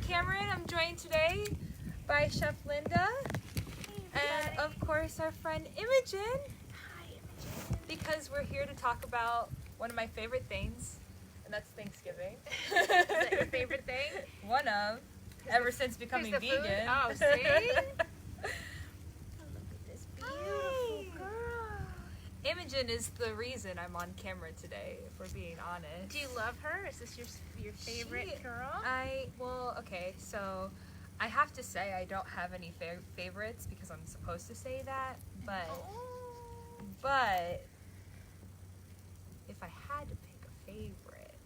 Cameron. I'm joined today by Chef Linda and, of course, our friend Imogen. Hi, Imogen. Because we're here to talk about one of my favorite things, and that's Thanksgiving. Is that your favorite thing? One of, ever since becoming the vegan. food? Oh, see? Look at this beautiful girl. Imogen is the reason I'm on camera today, if we're being honest. Do you love her? Is this your favorite girl? Okay, so I have to say I don't have any favorites because I'm supposed to say that, but if I had to pick a favorite,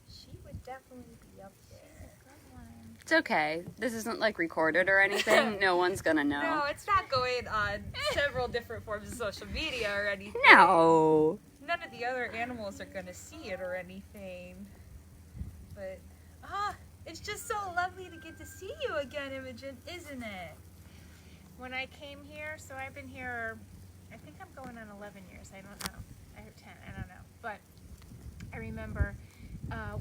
she would definitely be up there. It's okay. This isn't like recorded or anything. No one's gonna know. No, it's not going on several different forms of social media or anything. No. None of the other animals are gonna see it or anything. But, it's just so lovely to get to see you again, Imogen, isn't it? When I came here, so I've been here, I think I'm going on 11 years. I don't know. I have 10. I don't know. But I remember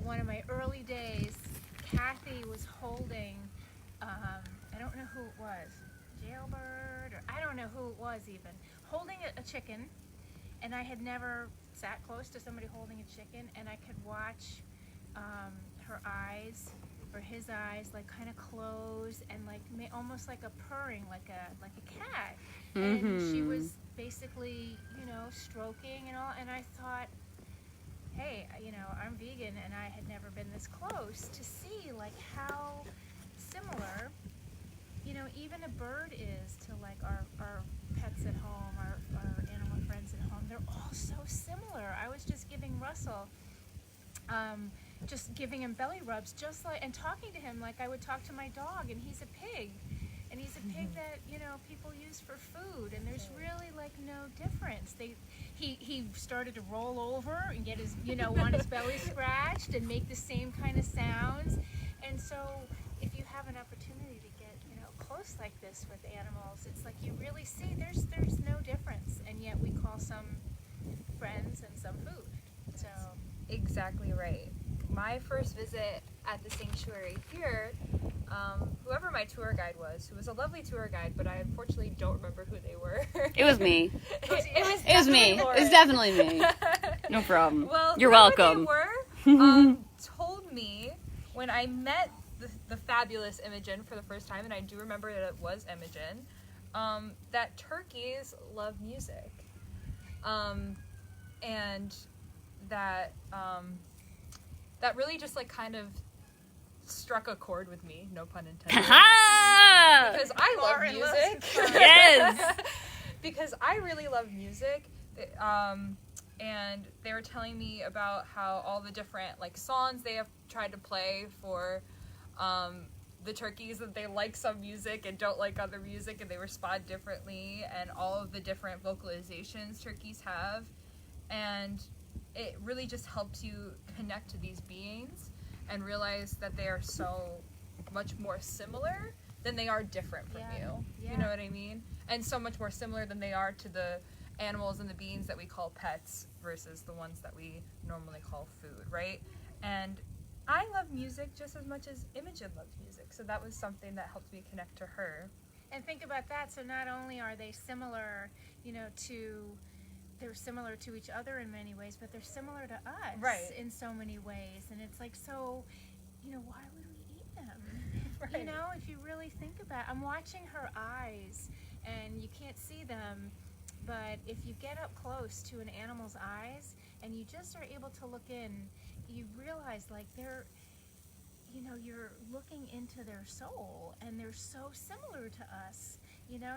one of my early days, Kathy was holding, I don't know who it was, Jailbird, or I don't know who it was even, holding a chicken, and I had never sat close to somebody holding a chicken, and I could watch her eyes, or his eyes, like kind of close, and like almost like a purring, like a cat, and she was basically, stroking and all, and I thought, hey, I'm vegan, and I had never been this close to see like how similar, even a bird is to like our pets at home, our animal friends at home. They're all so similar. I was just giving Russell, just giving him belly rubs, just like, and talking to him like I would talk to my dog, and he's a pig. And he's a pig that, people use for food, and there's really like no difference. He started to roll over and get his, want his belly scratched and make the same kind of sounds. And so if you have an opportunity to get, close like this with animals, it's like you really see there's no difference, and yet we call some friends and some food. So Exactly right. My first visit at the sanctuary here, whoever my tour guide was, who was a lovely tour guide, but I unfortunately don't remember who they were. It was me. It was me. Lauren. It was definitely me. No problem. Well, You're whoever welcome. They were, told me when I met the fabulous Imogen for the first time, and I do remember that it was Imogen, that turkeys love music, and that that really just like kind of struck a chord with me, no pun intended. Because I love music. Yes. Because I really love music. And they were telling me about how all the different like songs they have tried to play for the turkeys, that they like some music and don't like other music, and they respond differently, and all of the different vocalizations turkeys have. And it really just helps you connect to these beings and realize that they are so much more similar than they are different from you. Yeah. You know what I mean? And so much more similar than they are to the animals and the beings that we call pets versus the ones that we normally call food, right? And I love music just as much as Imogen loves music, so that was something that helped me connect to her. And think about that. So not only are they similar, they're similar to each other in many ways, but they're similar to us in so many ways. And it's like, so, why would we eat them? Right. If you really think about it. I'm watching her eyes, and you can't see them, but if you get up close to an animal's eyes and you just are able to look in, you realize like they're, you're looking into their soul, and they're so similar to us.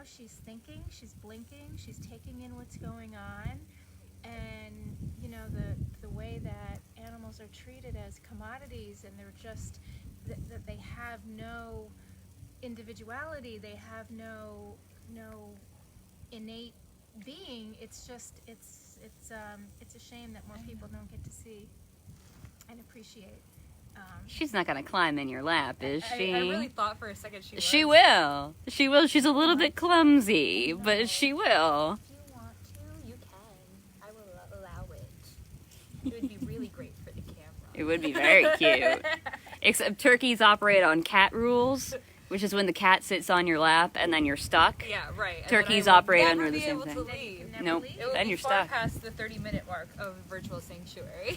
She's thinking, she's blinking, she's taking in what's going on, and the way that animals are treated as commodities, and they're just that they have no individuality, they have no innate being. It's just it's a shame that more people don't get to see and appreciate. She's not gonna climb in your lap, is she? I really thought for a second she was. She will. She will. She's a little bit clumsy, but she will. If you want to, you can. I will allow it. It would be really great for the camera. It would be very cute. Except turkeys operate on cat rules, which is when the cat sits on your lap and then you're stuck. Yeah, right. And Turkeys then I would operate never under the be same able to thing. leave. Nope. It would Then be you're far stuck. past the 30-minute mark of virtual sanctuary.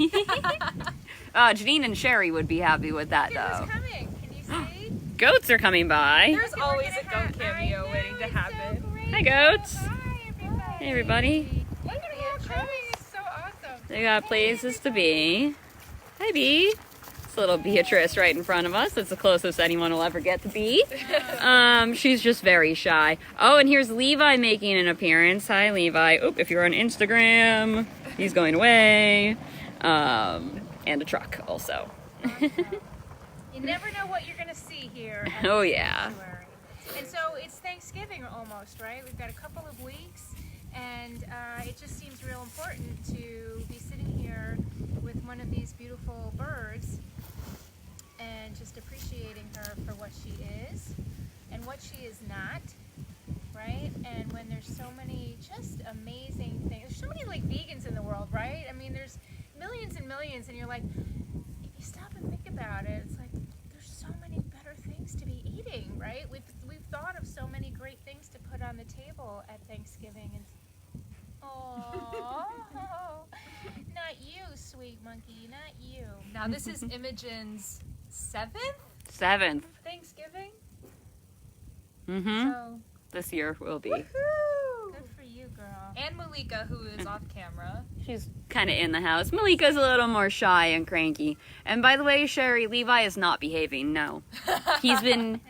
Janine and Sherry would be happy with that, Look at though. who's coming. Can you see? Goats are coming by. There's We're always gonna a goat cameo I waiting know, to it's happen. So great. Hi, goats. Hi, everybody. Hey, everybody. Look at who's coming. It's so awesome. They got places to be. Hi, Bee. It's little Beatrice right in front of us. That's the closest anyone will ever get to Bee. She's just very shy. Oh, and here's Levi making an appearance. Hi, Levi. Oop, if you're on Instagram, he's going away. And a truck also. You never know what you're going to see here. At Oh, the yeah. sanctuary. And so it's Thanksgiving almost, right? We've got a couple of weeks, and it just seems real important to be sitting here with one of these beautiful birds and just appreciating her for what she is and what she is not, right? And when there's so many just amazing things, there's so many like vegans in the world, right? I mean, there's millions and millions, and you're like, if you stop and think about it, it's like there's so many better things to be eating, right? We've thought of so many great things to put on the table at Thanksgiving, and oh, not you, sweet monkey, not you. Now this is Imogen's 7th 7th. Thanksgiving. Mm-hmm. So This year will be. woohoo! Good for you, girl. And Malika, who is off camera. She's kind of in the house. Malika's a little more shy and cranky. And by the way, Sherry, Levi is not behaving. No. He's been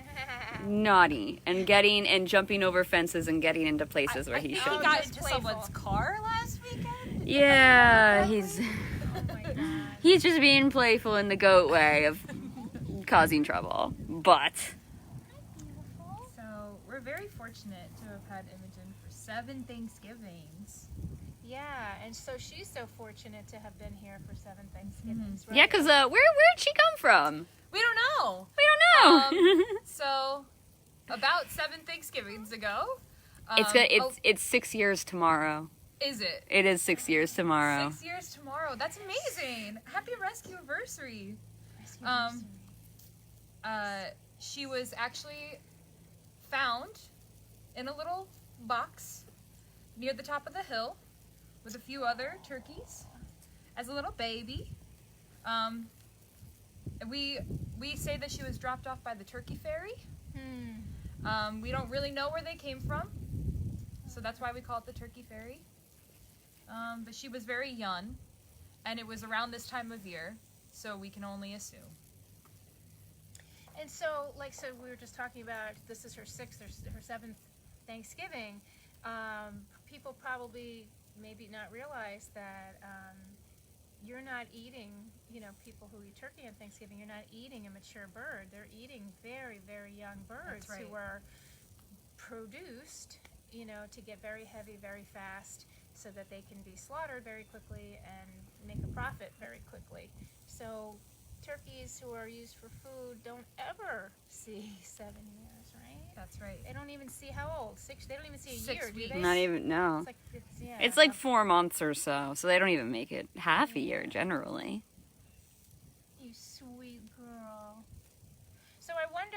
naughty and jumping over fences and getting into places where he I think shouldn't. he got He's into playful. someone's car last weekend. Yeah, he's Oh my god. he's just being playful in the goat way of causing trouble. But Beautiful. So we're very fortunate to have had Imogen for 7 Thanksgivings. Yeah, and so she's so fortunate to have been here for 7 Thanksgivings, right? yeah, cause where'd she come from? We don't know. We don't know. So about 7 Thanksgivings ago. It's 6 years tomorrow. Is it? It is 6 years tomorrow. 6 years tomorrow. That's amazing. Happy rescue anniversary. She was actually found in a little box near the top of the hill with a few other turkeys as a little baby. We say that she was dropped off by the turkey ferry. We don't really know where they came from, so that's why we call it the turkey ferry. But she was very young, and it was around this time of year, so we can only assume. And so, so we were just talking about this is her 6th or her 7th Thanksgiving. People probably maybe not realize that you're not eating, people who eat turkey on Thanksgiving, you're not eating a mature bird. They're eating very, very young birds who are produced, to get very heavy very fast so that they can be slaughtered very quickly and make a profit very quickly. So turkeys who are used for food don't ever see 7 years, right? That's right. They don't even see how old? 6? They don't even see a 6 year, do weeks. they? Not even, no. It's like, yeah. It's like 4 months or so they don't even make it half a year generally. You sweet girl. So I wonder,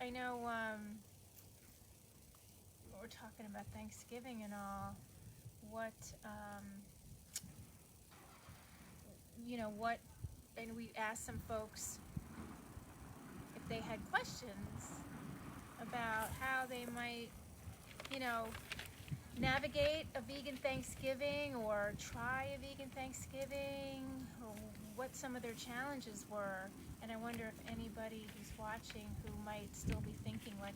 I know we're talking about Thanksgiving and all. What, and we asked some folks if they had questions about how they might, navigate a vegan Thanksgiving or try a vegan Thanksgiving, or what some of their challenges were. And I wonder if anybody who's watching who might still be thinking I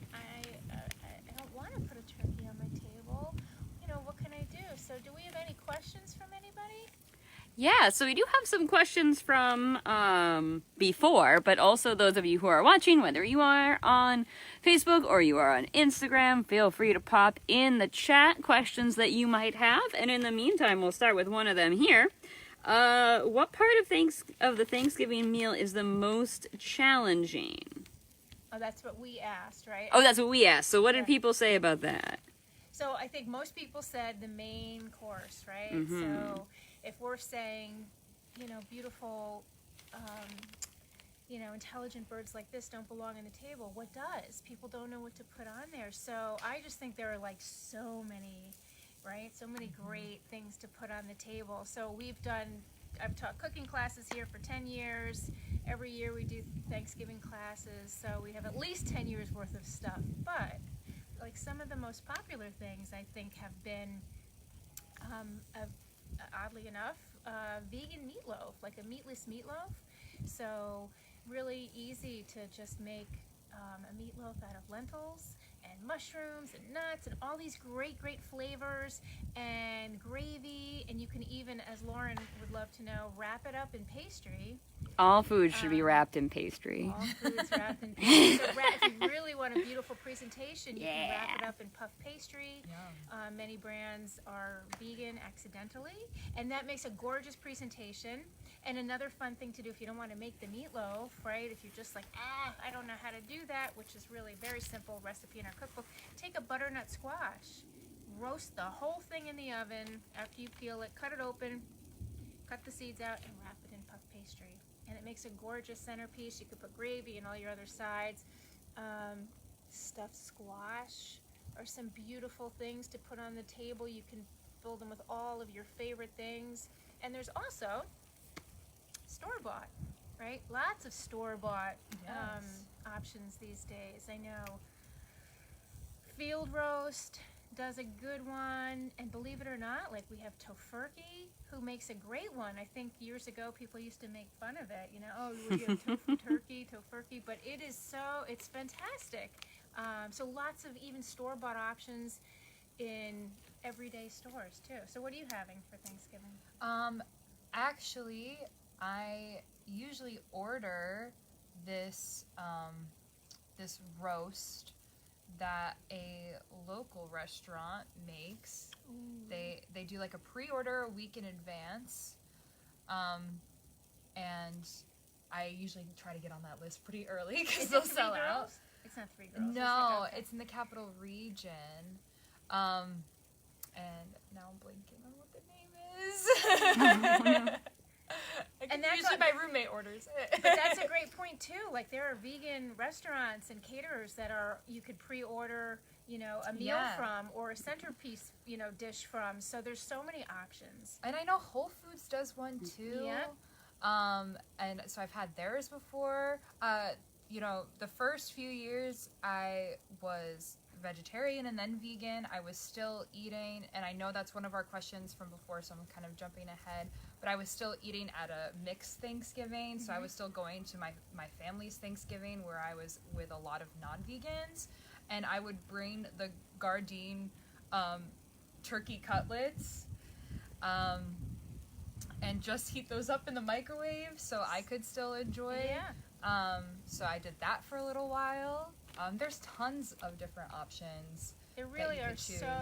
don't want to put a turkey on my table. What can I do? So do we have any questions from anybody? Yeah, so we do have some questions from before, but also those of you who are watching, whether you are on Facebook or you are on Instagram, feel free to pop in the chat questions that you might have. And in the meantime, we'll start with one of them here. What part of the Thanksgiving meal is the most challenging? Oh, that's what we asked, right? Oh, that's what we asked. So what did Yeah. people say about that? So I think most people said the main course, right? Mhm. So if we're saying, beautiful, intelligent birds like this don't belong on the table. What does? People don't know what to put on there. So I just think there are like so many, right? So many great things to put on the table. So I've taught cooking classes here for 10 years. Every year we do Thanksgiving classes. So we have at least 10 years worth of stuff. But like some of the most popular things I think have been, oddly enough, vegan meatloaf, like a meatless meatloaf. So really easy to just make a meatloaf out of lentils and mushrooms and nuts and all these great flavors and gravy, and you can even, as Lauren would love to know, wrap it up in pastry. All food should be wrapped in pastry. All foods wrapped in pastry. So if you really want a beautiful presentation, you can wrap it up in puff pastry. Many brands are vegan accidentally, and that makes a gorgeous presentation. And another fun thing to do if you don't want to make the meatloaf, right? If you're just like, I don't know how to do that, which is really a very simple recipe in our cookbook, take a butternut squash, roast the whole thing in the oven after you peel it, cut it open, cut the seeds out, and wrap it in puff pastry. And it makes a gorgeous centerpiece. You could put gravy and all your other sides. Stuffed squash are some beautiful things to put on the table. You can fill them with all of your favorite things. And there's also store-bought, right? Lots of store-bought options these days. I know Field Roast does a good one, and believe it or not, like we have Tofurkey, who makes a great one. I think years ago people used to make fun of it, oh, you have Tofurkey, but it's fantastic. So lots of even store-bought options in everyday stores too. So what are you having for Thanksgiving? Actually, I usually order this this roast that a local restaurant makes. They do like a pre-order a week in advance, and I usually try to get on that list pretty early because they'll sell out. It's not Three Girls. No, okay. it's in the capital region, and now I'm blanking on what the name is. And usually my roommate orders it. But that's a great point too. Like there are vegan restaurants and caterers that you could pre-order, a meal from, or a centerpiece, dish from. So there's so many options. And I know Whole Foods does one too. Yeah. And so I've had theirs before. The first few years I was vegetarian and then vegan. I was still eating, and I know that's one of our questions from before, so I'm kind of jumping ahead, but I was still eating at a mixed Thanksgiving, so I was still going to my family's Thanksgiving where I was with a lot of non-vegans, and I would bring the Gardein turkey cutlets and just heat those up in the microwave so I could still enjoy. So I did that for a little while. There's tons of different options. There really are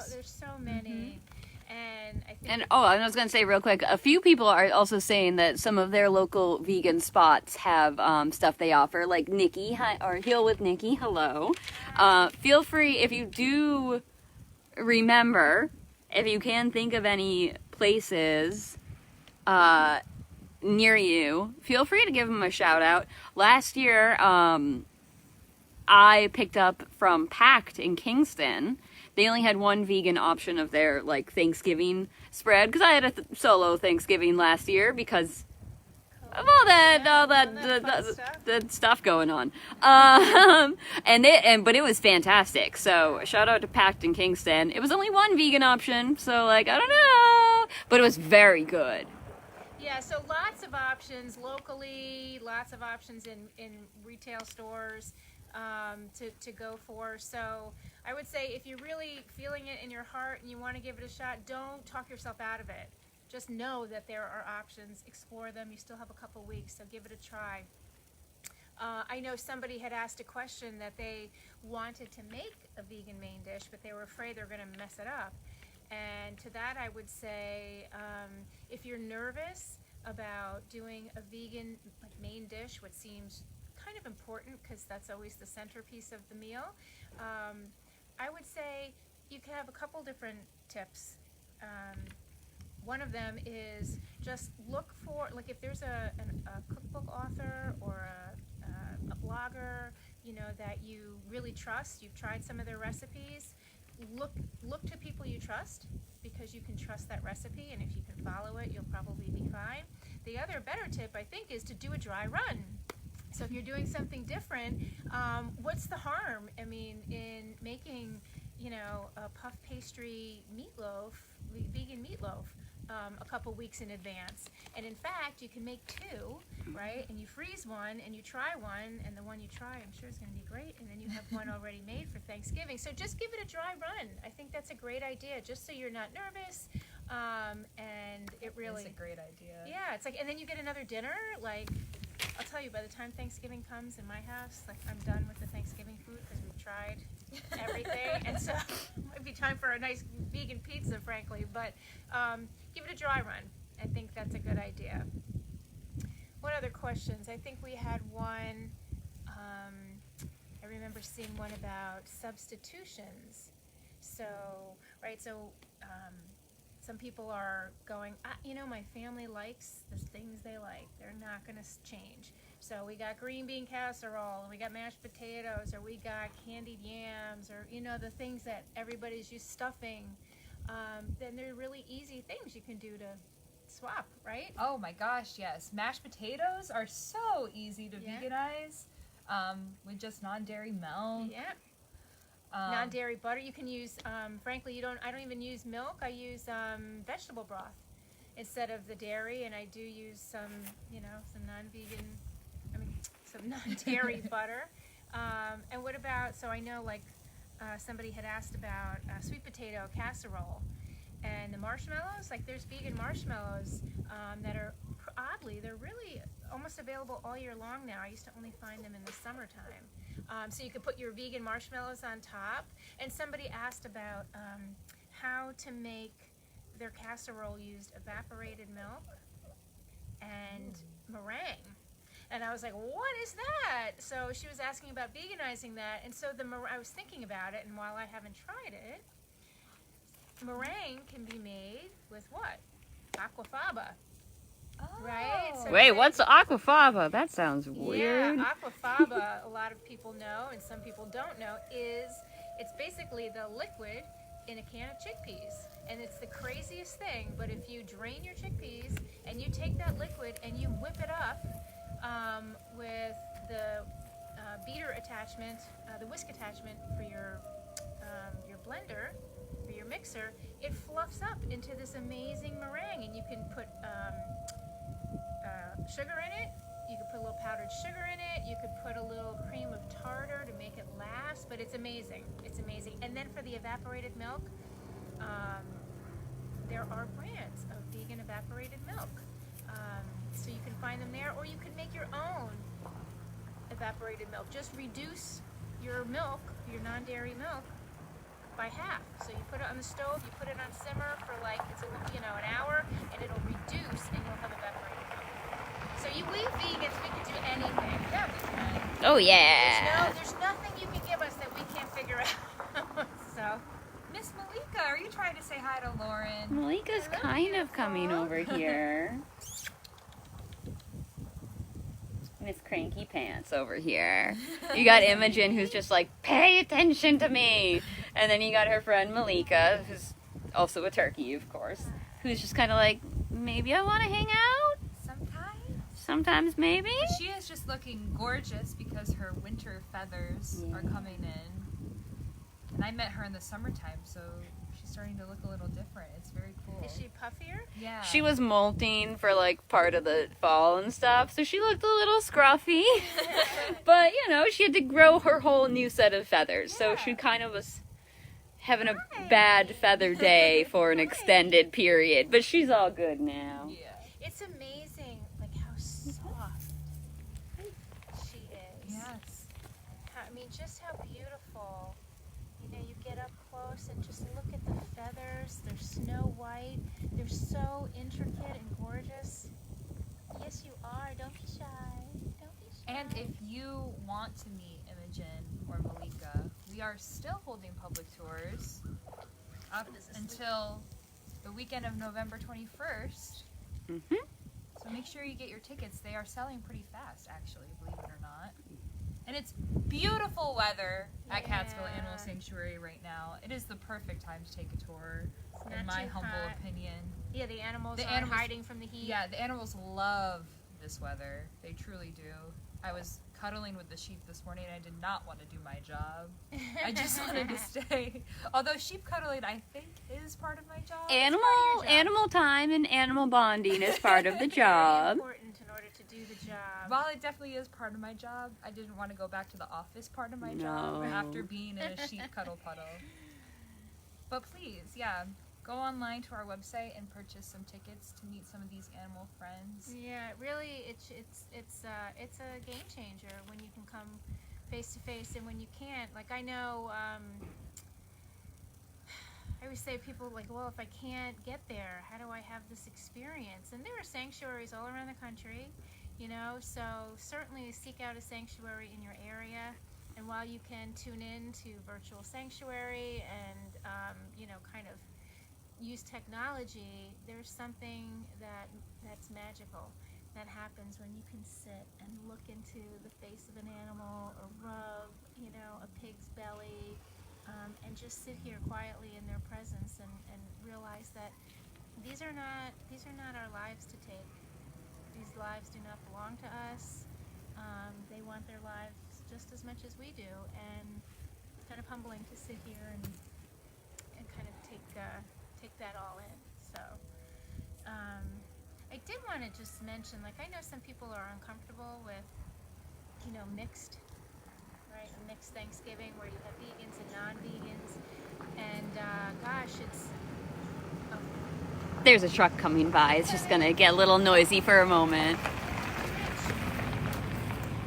there's so many. And I think I was going to say real quick, a few people are also saying that some of their local vegan spots have stuff they offer, like Nikki, or Heal with Nikki, hello. Feel free, if you do remember, if you can think of any places near you, feel free to give them a shout out. Last year, I picked up from Pact in Kingston. They only had one vegan option of their Thanksgiving spread, because I had a solo Thanksgiving last year because of all that stuff going on. But it was fantastic. So shout out to Pact in Kingston. It was only one vegan option, so I don't know, but it was very good. Yeah, so lots of options locally, lots of options in retail stores. To go for. So I would say if you're really feeling it in your heart and you want to give it a shot, don't talk yourself out of it. Just know that there are options. Explore them. You still have a couple weeks, so give it a try. I know somebody had asked a question that they wanted to make a vegan main dish, but they were afraid they were going to mess it up. And to that I would say, if you're nervous about doing a vegan main dish, what seems kind of important because that's always the centerpiece of the meal, I would say you can have a couple different tips. One of them is just look for, if there's a cookbook author or a blogger, you know, that you really trust. You've tried some of their recipes. Look to people you trust, because you can trust that recipe, and if you can follow it, you'll probably be fine. The other better tip, I think, is to do a dry run. So if you're doing something different, what's the harm? I mean, in making, you know, a puff pastry meatloaf, vegan meatloaf, a couple weeks in advance. And in fact, you can make two, right? And you freeze one and you try one, and the one you try, I'm sure is going to be great. And then you have one already made for Thanksgiving. So just give it a dry run. I think that's a great idea, just so you're not nervous. And it really is a great idea. Yeah, it's like, and then you get another dinner. Like, I'll tell you, by the time Thanksgiving comes in my house, like, I'm done with the Thanksgiving food because we've tried everything, and so it might be time for a nice vegan pizza, frankly. But give it a dry run. I think that's a good idea. What other questions? I think we had one. I remember seeing one about substitutions. So, right, so some people are going, you know, my family likes the things they like. They're not going to change. So we got green bean casserole, and we got mashed potatoes, or we got candied yams, or, you know, the things that everybody's used, stuffing. Then they're really easy things you can do to swap, right? Oh my gosh, yes. Mashed potatoes are so easy to veganize with just non-dairy milk. Yeah. Non-dairy butter. You can use, frankly, I don't even use milk. I use vegetable broth instead of the dairy, and I do use some, you know, some non-dairy butter. And what about, so I know, like, somebody had asked about sweet potato casserole and the marshmallows. Like, there's vegan marshmallows that are, oddly, they're really almost available all year long now. I used to only find them in the summertime. So you could put your vegan marshmallows on top. And somebody asked about how to make their casserole used evaporated milk and meringue. And I was like, what is that? So she was asking about veganizing that. And so I was thinking about it, and while I haven't tried it, meringue can be made with what? Aquafaba. Oh. Right? So Wait, what's aquafaba? That sounds weird. Yeah, aquafaba, a lot of people know, and some people don't know, it's basically the liquid in a can of chickpeas. And it's the craziest thing, but if you drain your chickpeas and you take that liquid and you whip it up with the beater attachment, the whisk attachment for your blender, for your mixer, it fluffs up into this amazing meringue, and you can put sugar in it. You could put a little powdered sugar in it. You could put a little cream of tartar to make it last, but it's amazing. It's amazing. And then for the evaporated milk, there are brands of vegan evaporated milk. So you can find them there, or you can make your own evaporated milk. Just reduce your milk, your non-dairy milk, by half. So you put it on the stove, you put it on simmer for like, an hour, and it'll reduce, and you'll have evaporated milk. So we vegans, we can do anything. Yeah, we can. Oh, yeah. There's nothing you can give us that we can't figure out. So, Miss Malika, are you trying to say hi to Lauren? Malika's Hello, kind of beautiful. coming over here. Miss Cranky Pants over here. You got Imogen, who's just like, pay attention to me. And then you got her friend Malika, who's also a turkey, of course, who's just kind of like, maybe I want to hang out. Sometimes maybe. She is just looking gorgeous because her winter feathers are coming in. And I met her in the summertime, so she's starting to look a little different. It's very cool. is she puffier? Yeah. She was molting for like part of the fall and stuff, so she looked a little scruffy. But, you know, she had to grow her whole new set of feathers, so she kind of was having a bad feather day for an extended period. But she's all good now. Yeah. It's amazing, like, how soft she is. Yes. I mean, just how beautiful. You know, you get up close and just look at the feathers. They're snow white. They're so intricate and gorgeous. Yes, you are. Don't be shy. Don't be shy. And if you want to meet Imogen or Malika, we are still holding public tours up until the weekend of November 21st. Mm-hmm. So make sure you get your tickets. They are selling pretty fast, actually, believe it or not. And it's beautiful weather at Catskill Yeah. Animal Sanctuary right now. It is the perfect time to take a tour, It's in not my too humble hot. opinion. Yeah, the animals The are animals- hiding from the heat. Yeah, the animals love this weather. They truly do. I was cuddling with the sheep this morning and I did not want to do my job. I just wanted to stay. Although sheep cuddling, I think, is part of my job. Animal time and animal bonding is part of the Very job. important in order to do the job. While it definitely is part of my job, I didn't want to go back to the office part of my job No. after being in a sheep cuddle puddle. But please, yeah, go online to our website and purchase some tickets to meet some of these animal friends. Yeah, really, it's a game changer when you can come face to face and when you can't. Like I know, I always say to people like, well, if I can't get there, how do I have this experience? And there are sanctuaries all around the country, you know. So certainly seek out a sanctuary in your area. And while you can tune in to virtual sanctuary and kind of use technology, there's something that's magical that happens when you can sit and look into the face of an animal or rub, a pig's belly, and just sit here quietly in their presence and realize that these are not our lives to take. These lives do not belong to us. They want their lives just as much as we do, and it's kind of humbling to sit here and kind of take that all in. So I did want to just mention, like, I know some people are uncomfortable with mixed, right, a mixed Thanksgiving where you have vegans and non-vegans, and gosh, it's There's a truck coming by. It's just gonna get a little noisy for a moment.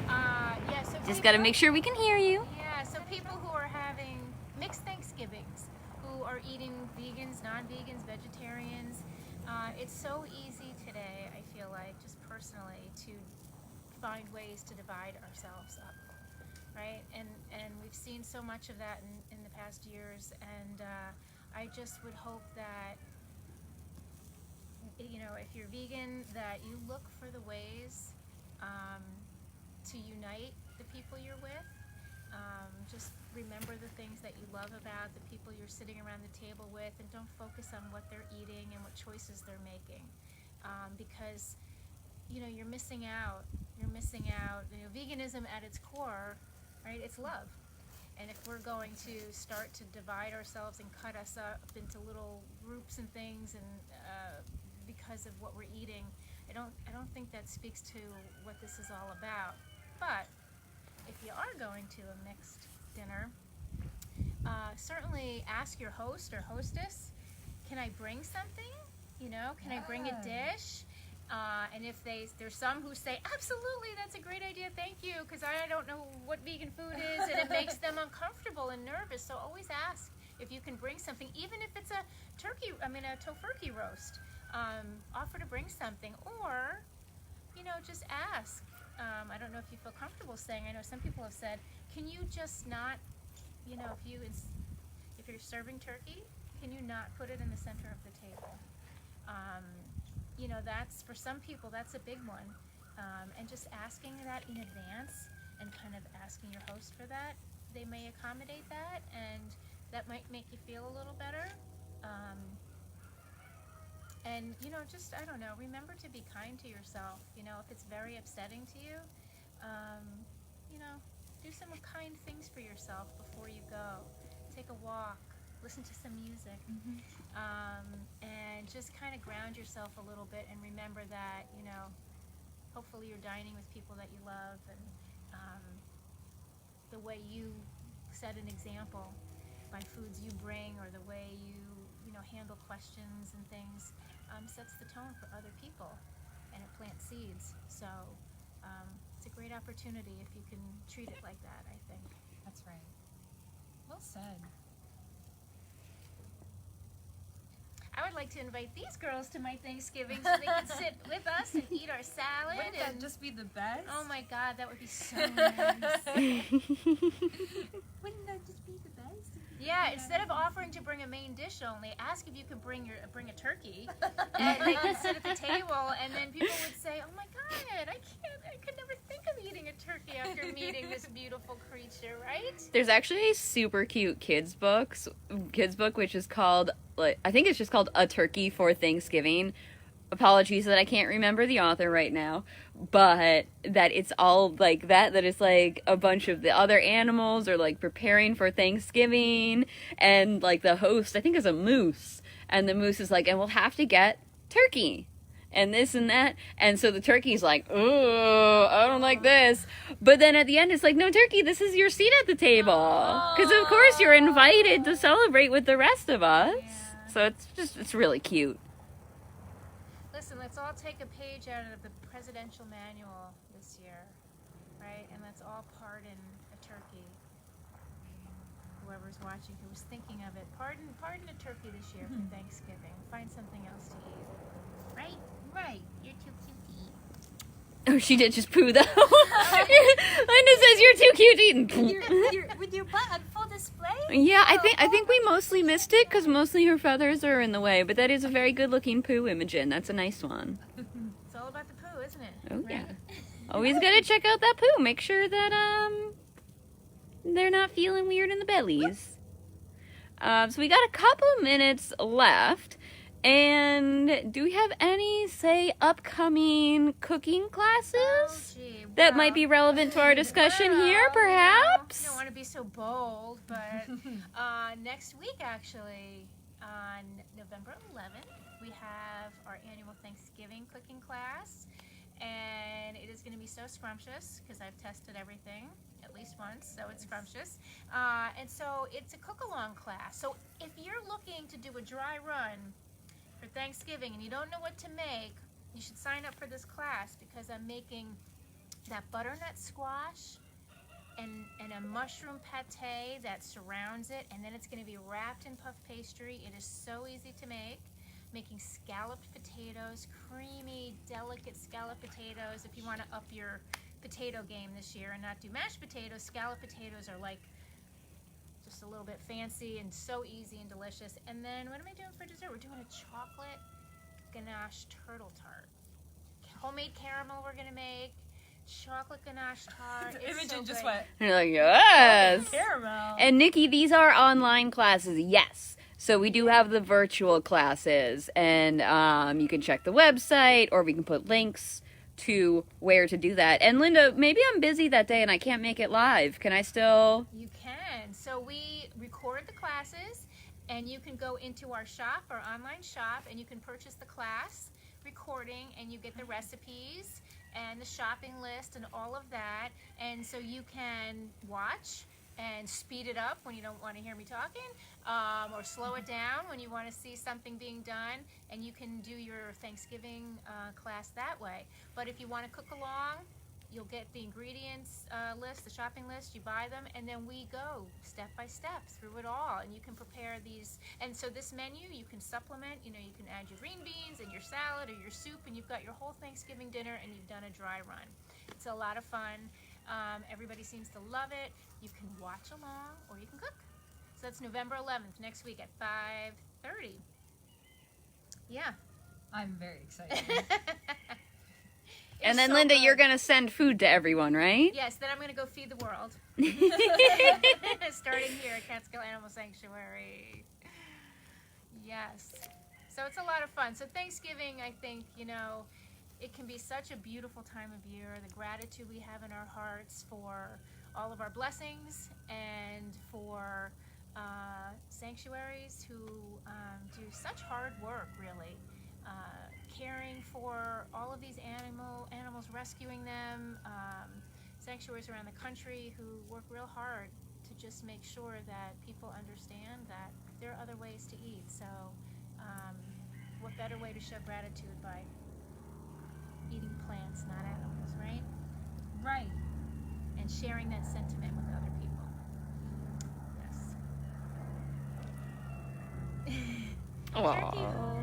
yeah, so Just gotta people- make sure we can hear you. Yeah, so people who are having mixed Thanksgivings, who are eating vegans, non-vegans, vegetarians, it's so easy today, I feel like, just personally, to find ways to divide ourselves up, right? And we've seen so much of that in the past years, and I just would hope that, if you're vegan, that you look for the ways to unite the people you're with. Just remember the things that you love about the people you're sitting around the table with, and don't focus on what they're eating and what choices they're making, because you're missing out. You're missing out. Veganism at its core, right? It's love. And if we're going to start to divide ourselves and cut us up into little groups and things, and because of what we're eating, I don't think that speaks to what this is all about. But if you are going to a mixed dinner, certainly ask your host or hostess, can I bring something? Can I bring a dish? And if there's some who say, absolutely, that's a great idea, thank you, because I don't know what vegan food is, and it makes them uncomfortable and nervous. So always ask if you can bring something, even if it's a tofurkey roast. Offer to bring something, or just ask. I don't know if you feel comfortable saying. I know some people have said, can you just not, if you're serving turkey, can you not put it in the center of the table? That's, for some people, that's a big one. And just asking that in advance and kind of asking your host for that, they may accommodate that, and that might make you feel a little better. And, just, I don't know, remember to be kind to yourself. If it's very upsetting to you, do some kind things for yourself before you go. Take a walk, listen to some music, and just kind of ground yourself a little bit, and remember that, hopefully you're dining with people that you love, and the way you set an example by foods you bring, or the way you handle questions and things, sets the tone for other people, and it plants seeds. So it's a great opportunity if you can treat it like that, I think. That's right. Well said. I would like to invite these girls to my Thanksgiving so they can sit with us and eat our salad. Wouldn't that just be the best? Oh my God, that would be so nice. Wouldn't that just be the best? Yeah, instead of offering to bring a main dish only, ask if you could bring a turkey, and they could sit at the table, and then people would say, "Oh my God, I could never think of eating a turkey after meeting this beautiful creature," right? There's actually a super cute kids book which is called, like, I think it's just called A Turkey for Thanksgiving. Apologies that I can't remember the author right now, but that it's all like that it's like a bunch of the other animals are like preparing for Thanksgiving, and like the host, I think, is a moose, and the moose is like, and we'll have to get turkey and this and that, and so the turkey's like, oh, I don't like this, but then at the end it's like, no, turkey, this is your seat at the table, because of course you're invited to celebrate with the rest of us. So it's really cute. Listen, let's all take a page out of the presidential manual this year, right? And let's all pardon a turkey. Whoever's watching who was thinking of it, pardon a turkey this year for Thanksgiving. Find something else to eat. Right? Right. You're too cute to eat. Oh, she did just poo though. Linda says you're too cute to eat. You're, with your butt on full display? Yeah, I think we mostly missed it because mostly her feathers are in the way. But that is a very good looking poo, Imogen. That's a nice one. It's all about the poo, isn't it? Oh Right? yeah. Always gotta check out that poo. Make sure that they're not feeling weird in the bellies. So we got a couple minutes left. And do we have any, say, upcoming cooking classes Oh, gee, that well, might be relevant to our discussion here, perhaps? I don't want to be so bold, but next week, actually, on November 11th, we have our annual Thanksgiving cooking class. And it is going to be so scrumptious because I've tested everything at least once, so it's scrumptious. And so it's a cook-along class. So if you're looking to do a dry run for Thanksgiving and you don't know what to make, you should sign up for this class because I'm making that butternut squash and a mushroom pate that surrounds it, and then it's going to be wrapped in puff pastry. It is so easy to make. Making scalloped potatoes, creamy, delicate scalloped potatoes. If you want to up your potato game this year and not do mashed potatoes, scalloped potatoes are like just a little bit fancy and so easy and delicious. And then what am I doing for dessert? We're doing a chocolate ganache turtle tart. Homemade caramel we're going to make. Chocolate ganache tart. It's Imogen so just good. went, You're like, yes. caramel. And Nikki, these are online classes, yes. So we do have the virtual classes, and you can check the website, or we can put links to where to do that. And Linda, maybe I'm busy that day and I can't make it live. Can I still? You can. So we record the classes, and you can go into our shop, our online shop, and you can purchase the class recording, and you get the recipes and the shopping list and all of that. And so you can watch and speed it up when you don't want to hear me talking, or slow it down when you want to see something being done, and you can do your Thanksgiving class that way. But if you want to cook along, you'll get the ingredients list, the shopping list, you buy them, and then we go step by step through it all, and you can prepare these. And so this menu, you can supplement, you can add your green beans and your salad or your soup, and you've got your whole Thanksgiving dinner, and you've done a dry run. It's a lot of fun. Everybody seems to love it. You can watch along or you can cook. So that's November 11th, next week at 5:30. Yeah. I'm very excited. And then so Linda, good. you're gonna send food to everyone, right? Yes, then I'm going to go feed the world. Starting here at Catskill Animal Sanctuary. Yes. So it's a lot of fun. So Thanksgiving, I think, it can be such a beautiful time of year. The gratitude we have in our hearts for all of our blessings, and for sanctuaries who do such hard work, really. Caring for all of these animals, rescuing them, sanctuaries around the country who work real hard to just make sure that people understand that there are other ways to eat. So what better way to show gratitude by eating plants, not animals, right? Right. And sharing that sentiment with other people. Yes. Turkey hug.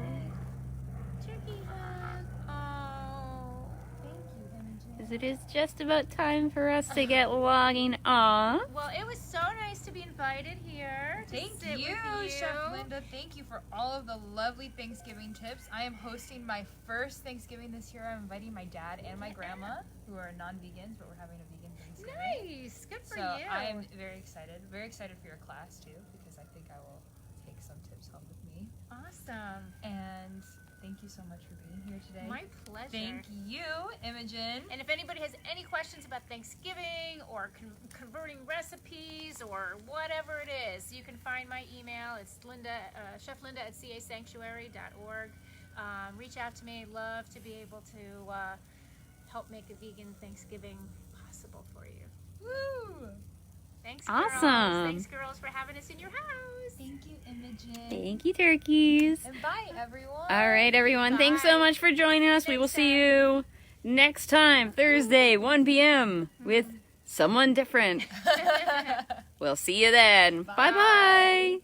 Turkey hug. Oh, thank you, Imogen. It is just about time for us to get logging off. Well, it was so nice to be invited here. To Thank sit you, with you, Chef Linda. Thank you for all of the lovely Thanksgiving tips. I am hosting my first Thanksgiving this year. I'm inviting my dad and my grandma, who are non-vegans, but we're having a vegan Thanksgiving. Nice. Good for So you. I am very excited. Very excited for your class too, because I think I will take some tips home with me. Awesome. And thank you so much for being here today. My pleasure. Thank you, Imogen. And if anybody has any questions about Thanksgiving or converting recipes or whatever it is, you can find my email. It's cheflinda@casanctuary.org. Reach out to me. I'd love to be able to help make a vegan Thanksgiving possible for you. Woo! Thanks, Awesome. girls. Thanks, girls, for having us in your house. Thank you, Imogen. Thank you, turkeys. And bye, everyone. All right, everyone. Thanks so Bye. much for joining us. We will see you next time, Thursday, 1 p.m. with someone different. We'll see you then. Bye. Bye-bye.